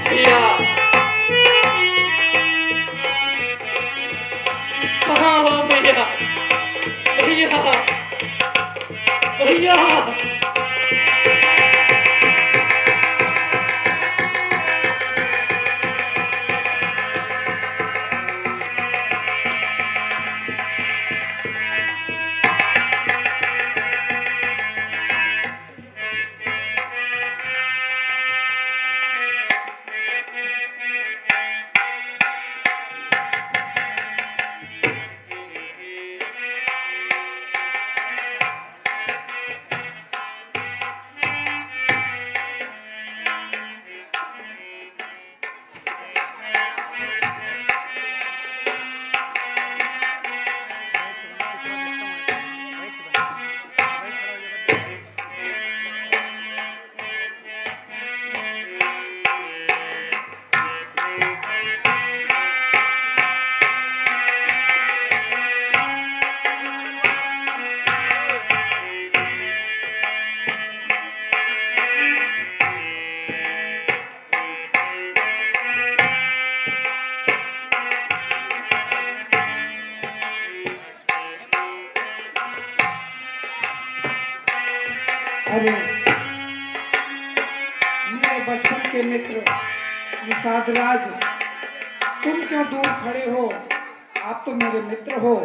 भैया कहाँ हो भैया? भैया भैया अरे मेरे बचपन के मित्र निषाद राज, तुम क्यों दूर खड़े हो? आप तो मेरे मित्र हो।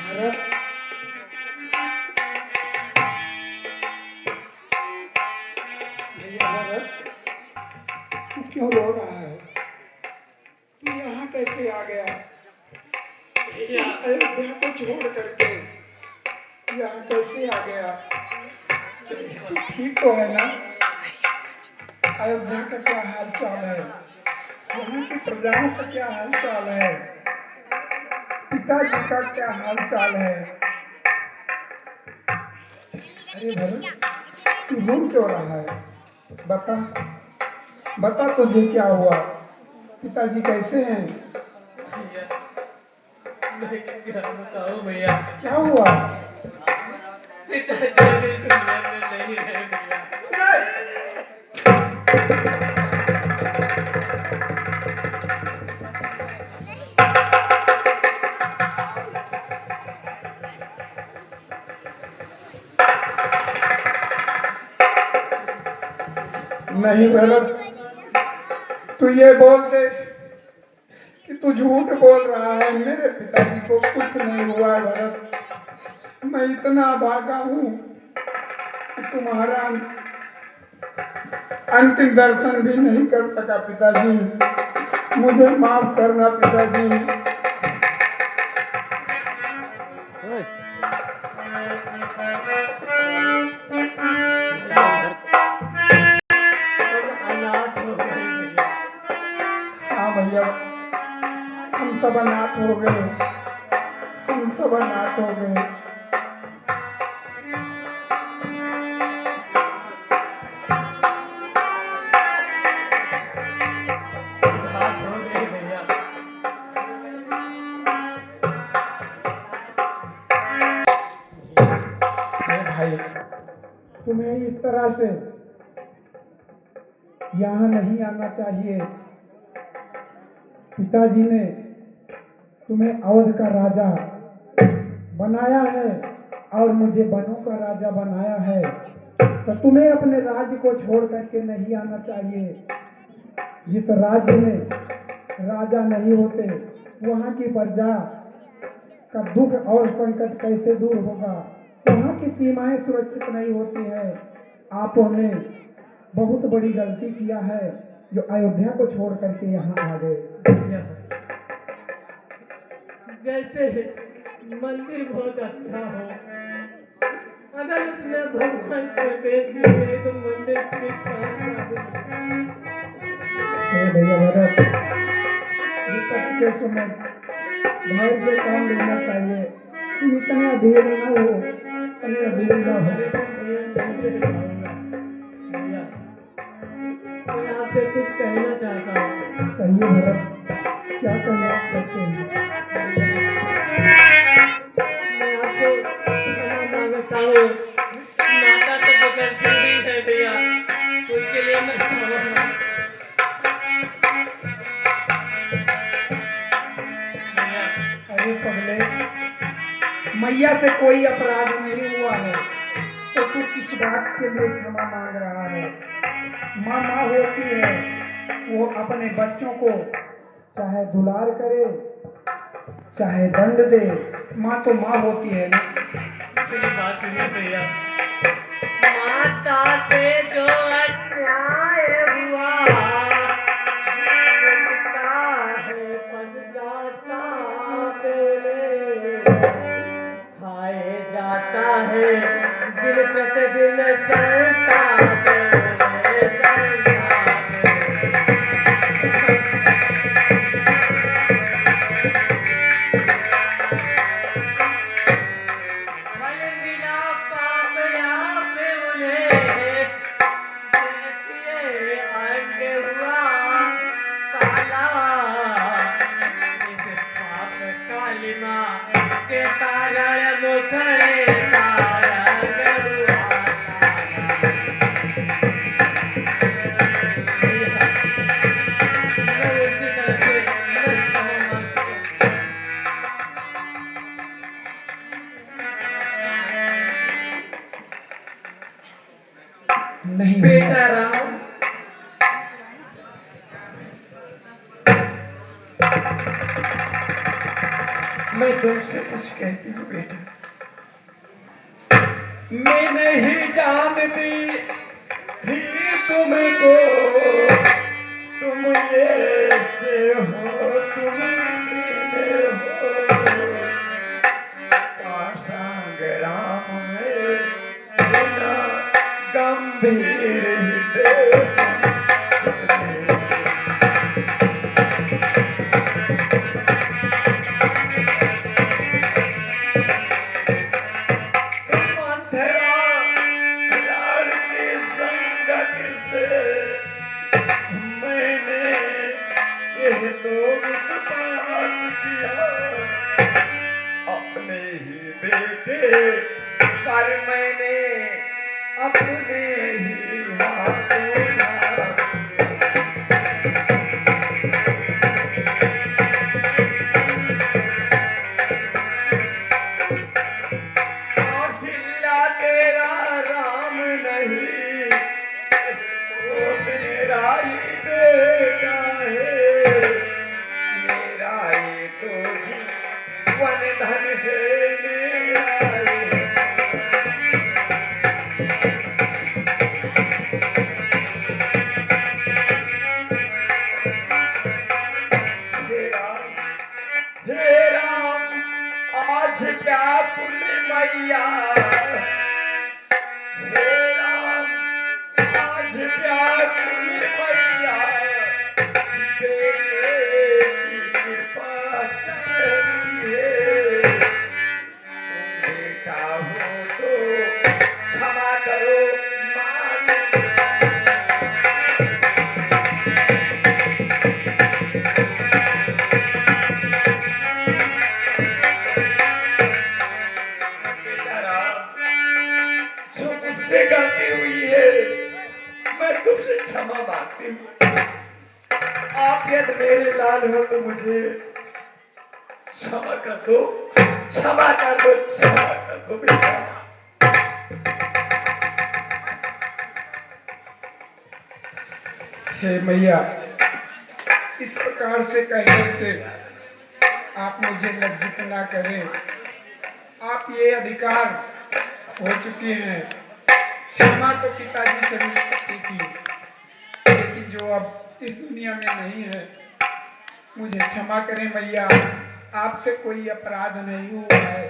भरत, भैया भरत, तू क्यों रो रहा है? तू यहाँ कैसे आ गया? भैया अयोध्या को छोड़ करके यहाँ कैसे आ गया? तू ठीक तो है ना? अयोध्या का क्या हाल चाल है? यहाँ की प्रजाओं का क्या हाल चाल है? पिताजी का क्या हाल चाल है? अरे भरत, तू रो क्यों रहा है? बता, बता तुझे क्या हुआ? पिताजी कैसे हैं? भैया मैं क्या बताऊं भैया? क्या हुआ? पिताजी इस दुनिया में नहीं है भैया। नहीं भरत, तू ये बोल दे कि तू झूठ बोल रहा है। मेरे पिताजी को कुछ नहीं हुआ है भरत। मैं इतना भागा हूँ कि तुम्हारा अंतिम दर्शन भी नहीं कर सका पिताजी। मुझे माफ करना पिताजी। अनाथ हो गए भैया। हाँ भैया, हम सब अनाथ हो गए, हम सब अनाथ हो गए। अनाथ हो गए भैया। अरे भाई, तुम्हें इस तरह से यहाँ नहीं आना चाहिए। पिताजी ने तुम्हें अवध का राजा बनाया है और मुझे बनों का राजा बनाया है, तो तुम्हें अपने राज्य को छोड़ करके नहीं आना चाहिए। जिस राज्य में राजा नहीं होते, वहाँ की प्रजा का दुख और संकट कैसे दूर होगा? वहाँ की सीमाएं सुरक्षित नहीं होती हैं। आपने बहुत बड़ी गलती किया है जो अयोध्या को छोड़ करके यहाँ आ गए। भैया जैसे मंदिर बहुत अच्छा हो, अगर उसमें भगवान प्रवेश करे तो मंदिर के अरे भैया भरत, विपत्ति के समय धैर्य से काम लेना चाहिए। तुम इतना अधीर न हो, इतने अधीर न हो। भैया मैं आपसे कुछ कहना चाहता हूँ। कहिए भरत, क्या कहना चाहते हैं? मैं आपको क्षमा मांगता हूँ। माता तो बदलती ही है भैया, उसके लिए मैं क्षमा भैया। अरे पगले, मैया से कोई अपराध नहीं हुआ है तो तू किस बात के लिए क्षमा मांग रहा है? माँ माँ होती है, वो अपने बच्चों को चाहे दुलार करे चाहे दंड दे, माँ तो माँ होती है ना। मेरी बात सुनिए भैया। माता से जो अन्याय हुआ मिटता है पद जाता तेरे, खाए जाता है दिन प्रतिदिन संताप रे, संताप फल मिला पाप आप उन्हें, देखिए अंग हुआ काला, इस पाप कालिमा के कारण मुखड़े का रंग हुआ काला। मैं उसी तरह से मैं क्षमा मांगता हूँ। नहीं बेटा राम, मैं तुमसे कुछ कहती हूँ बेटा। मैं नहीं जानती थी तुमको, तुम ऐसे हो, तुम मेरे हो। का संग्राम में बिना गंभीर हृदय मंथरा रार की संगत से मैंने यह तो उत्पात किया, अपने ही बेटे पर मैंने अपने ही हाथों मार कौशल्या तेरा राम नहीं, वो मेरा ही बेटा है, मेरा ही तो वन धन है मेरा ही। हे राम, आज क्या पुण्य मैया, हे राम, आज क्या पुण्य मैया, बेटे की कृपा चाहिए, तुम बेटा हो तो क्षमा करो माँ। जो मुझसे गलती हुई है मैं तुमसे क्षमा मांगती हूँ। आप यदि मेरे लाल हो तो मुझे क्षमा कर दो, क्षमा कर दो, क्षमा कर दो बेटा। हे मैया, इस प्रकार से कहने से आप मुझे लज्जित ना करें। आप ये अधिकार हो चुकी हैं, क्षमा तो पिताजी से मिल सकती थी, लेकिन जो अब इस दुनिया में नहीं है, मुझे क्षमा करें मैया, आपसे कोई अपराध नहीं हुआ है।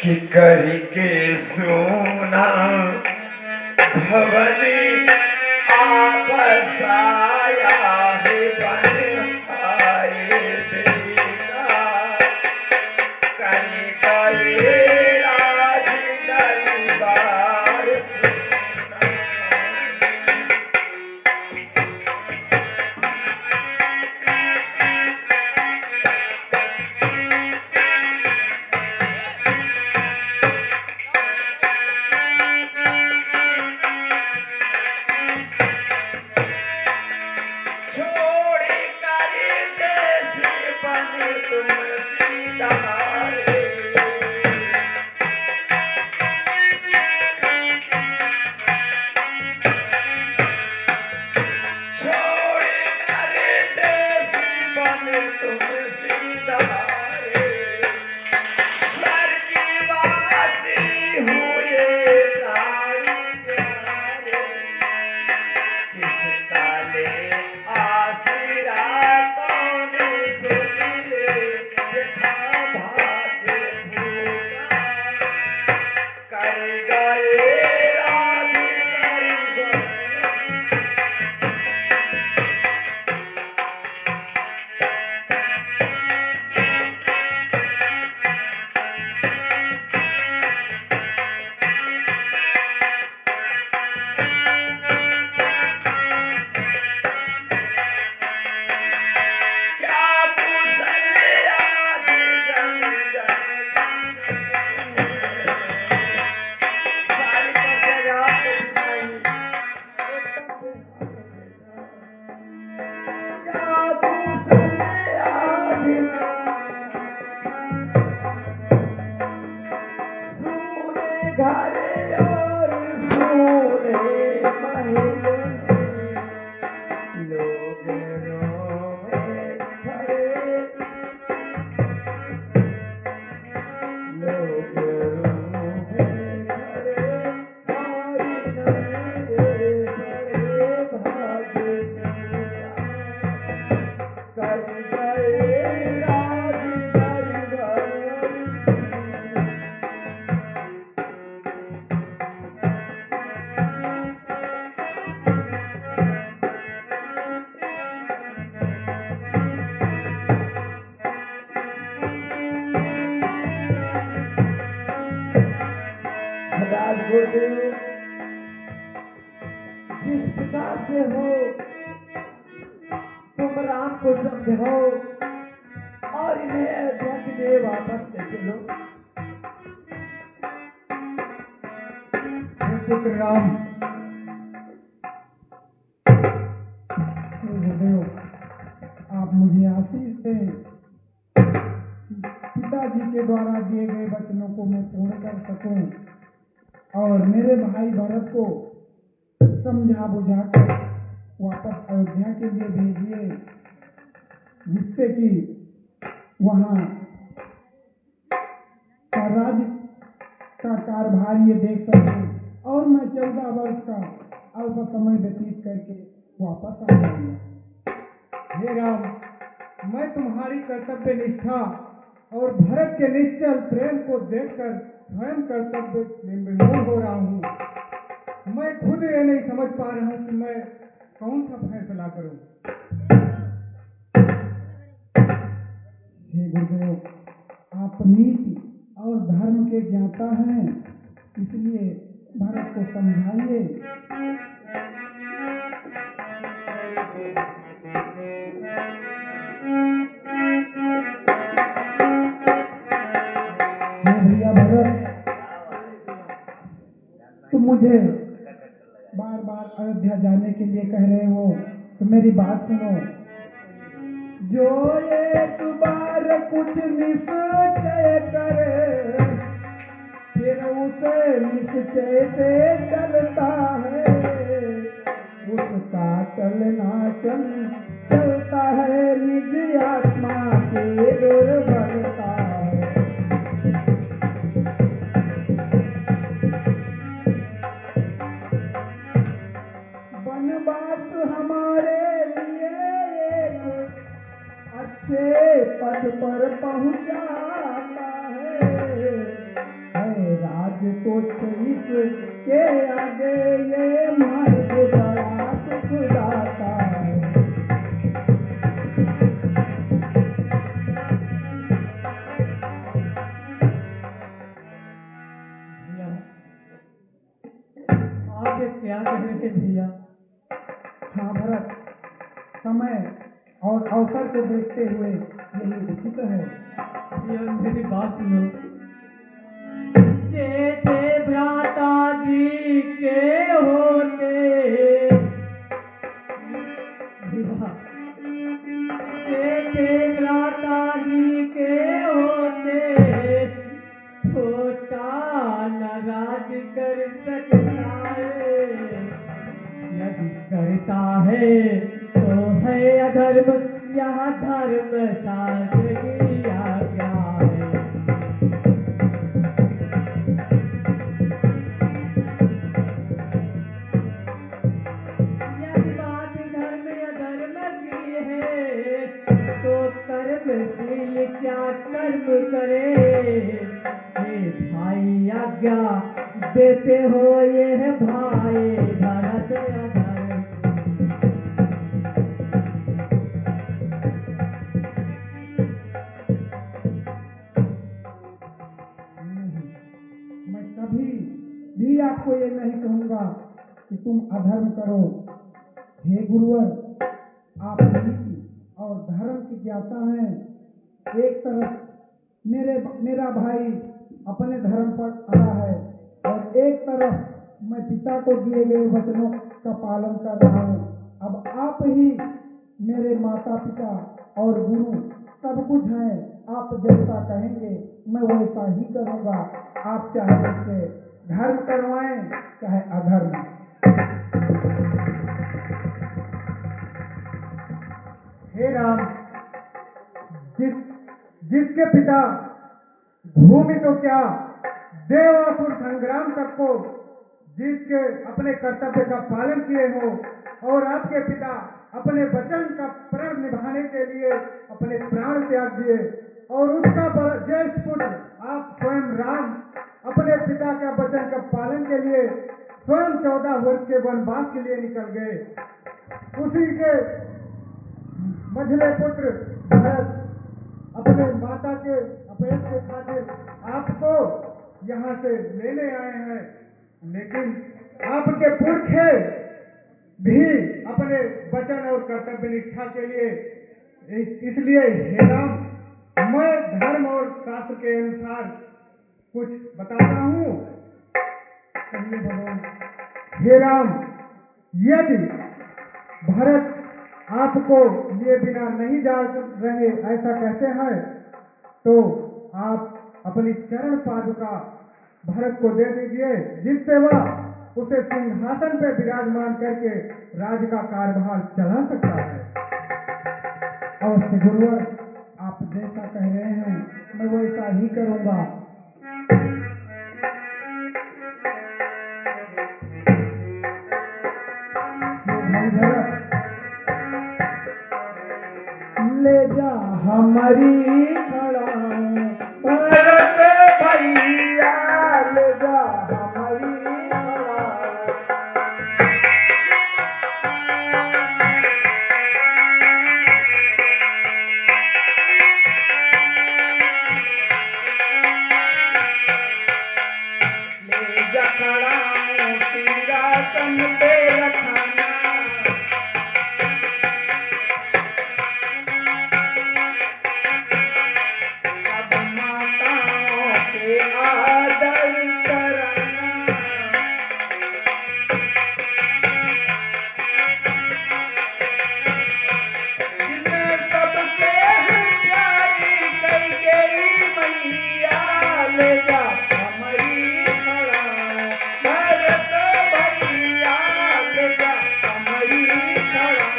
कि करके सोना भवनी आपस आया है बन आए बेटा, कहीं गए राज गए राजगुरु जिस प्रकार से हो तुम राम को समझो और इन्हें अयोध्या के लिए वापस ले चलो। पुत्र राम, गुरुदेव आप मुझे आशीष दें, पिताजी के द्वारा दिए गए वचनों को मैं पूर्ण कर सकूं और मेरे भाई भरत को समझा बुझाकर वापस अयोध्या के लिए भेजिए, जिससे कि वहां का राज्य का कारभार ये देख सके और मैं 14 वर्ष का अल्प समय व्यतीत करके वापस आ जाऊंगा। हे राम, मैं तुम्हारी कर्तव्य निष्ठा और भरत के निश्चल प्रेम को देखकर स्वयं कर्तव्य में विमोह हो रहा हूँ। मैं खुद ये नहीं समझ पा रहा हूँ कि मैं कौन सा फैसला करूँ। हे गुरुदेव, आप नीति और धर्म के ज्ञाता हैं, इसलिए भरत को समझाइए। भैया भरत, तुम मुझे बार बार अयोध्या जाने के लिए कह रहे हो, तो मेरी बात सुनो। जो एक बार कुछ निश्चय करे फिर उसे निश्चय से चलता है, उसका चलना चलता है निज आत्मा के दुर्बलता है। वनवास हमारे लिए एक अच्छे पद पर पहुंचाता है, राज तो चीज के आगे ये मार्ग बड़ा सुखदाता है। आप ये क्या कह रहे हैं भैया? हाँ भरत, समय और अवसर को देखते हुए यही उचित है। भैया मेरी बात सुनो। जैसे भ्राता जी के होते जैसे भ्राता जी के होते छोटा नाराज कर सकता है, यदि करता है तो है अधर्म, यह धर्म शास्त्र की आज्ञा है। यदि बात धर्म अधर्म की है तो कर्मशील क्या कर्म करे, हे भाई आज्ञा देते हो ये भाई भरत अधर। नहीं, मैं कभी भी आपको ये नहीं कहूंगा कि तुम अधर्म करो। हे गुरुवर, आप नीति और धर्म की ज्ञाता हैं। एक तरफ मेरा भाई अपने धर्म पर अड़ा है और एक तरफ मैं पिता को दिए गए वचनों का पालन कर रहा हूँ। अब आप ही मेरे माता पिता और गुरु सब कुछ हैं। आप जैसा कहेंगे मैं वैसा ही करूँगा। आप चाहे मुझसे धर्म करवाएं चाहे अधर्म। हे राम, जिसके पिता भूमि तो क्या देवासुर संग्राम तक को जीत के अपने कर्तव्य का पालन किए हो और आपके पिता अपने वचन का प्रण निभाने के लिए अपने प्राण त्याग दिए और उसका ज्येष्ठ पुत्र आप स्वयं राम अपने पिता का वचन का पालन के लिए स्वयं 14 वर्ष के वनवास के लिए निकल गए। उसी के मझले पुत्र भरत अपने माता के अपेक्ष के खातिर आपको यहाँ से लेने आए हैं, लेकिन आपके पुरखे भी अपने वचन और कर्तव्य निष्ठा के लिए इसलिए हे राम, मैं धर्म और शास्त्र के अनुसार कुछ बताता हूँ। कहिए भगवान। हे राम, यदि भरत आपको ये बिना नहीं जा रहे ऐसा कहते हैं तो आप अपनी चरण पादुका भरत को दे दीजिए, जिससे वह उसे सिंहासन पे विराजमान करके राज्य का कार्यभार चला सकता है। और गुरुवर, आप जैसा कह रहे हैं मैं वैसा ही करूँगा। ले जा हमारी भरत भैया, ले जा हमारी ले जा खड़ा सिंहासन पे रखाना, आदर करना, जिन्हें सबसे प्यारी कई गई मैया, ले जा हमारी खड़ा भरत भैया, ले जा हमारी खड़ा।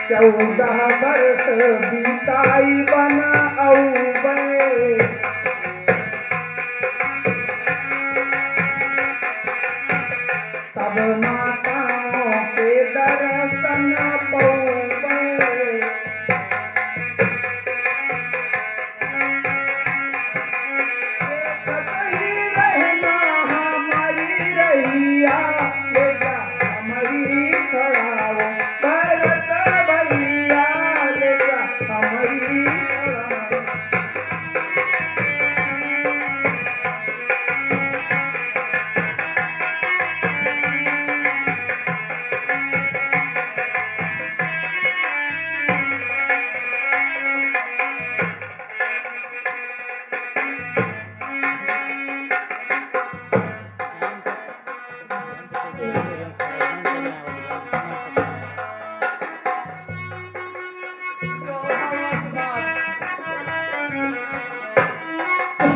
चौदह वर्ष बीताई बना औबे, तब माताओं के दर्शन पौबे, कतई रहना हमारी रहिया, ले जा हमारी खड़ाओ भरत भैया, ले जा हमारी खड़ाओ।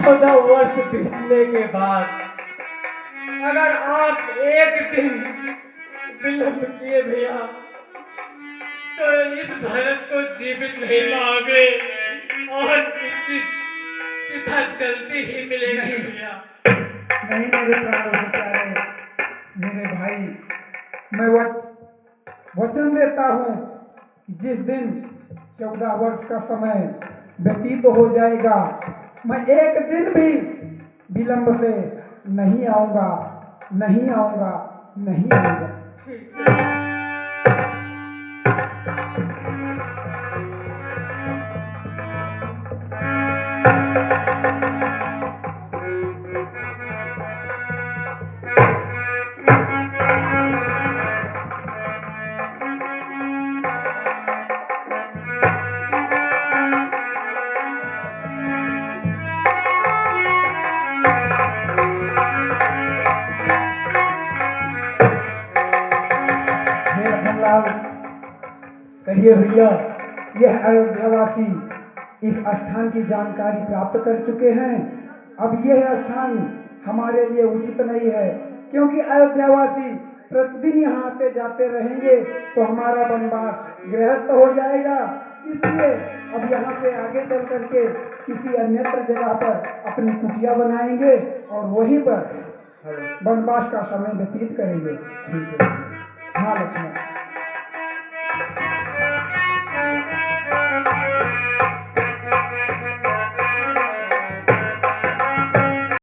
चौदह वर्ष बीतने के बाद अगर आप एक दिन विलंब किए भैया तो इस भरत को जीवित नहीं पाओगे और इसकी चिता जल्दी ही मिलेगी भैया। नहीं मेरे प्राणों से प्यारे मेरे भाई, मैं वचन देता हूँ कि जिस दिन 14 वर्ष का समय व्यतीत हो जाएगा, मैं एक दिन भी विलंब से नहीं आऊंगा, नहीं आऊंगा, नहीं आऊंगा। ठीक है। कहिए भैया, यह अयोध्यावासी इस स्थान की जानकारी प्राप्त कर चुके हैं। अब यह स्थान हमारे लिए उचित नहीं है, क्योंकि अयोध्यावासी प्रतिदिन यहाँ आते जाते रहेंगे तो हमारा वनवास गृहस्थ हो जाएगा। इसलिए अब यहाँ से आगे चल करके किसी अन्यत्र जगह पर अपनी कुटिया बनाएंगे और वहीं पर वनवास का समय व्यतीत करेंगे। ठीक है। हाँ लक्ष्मण।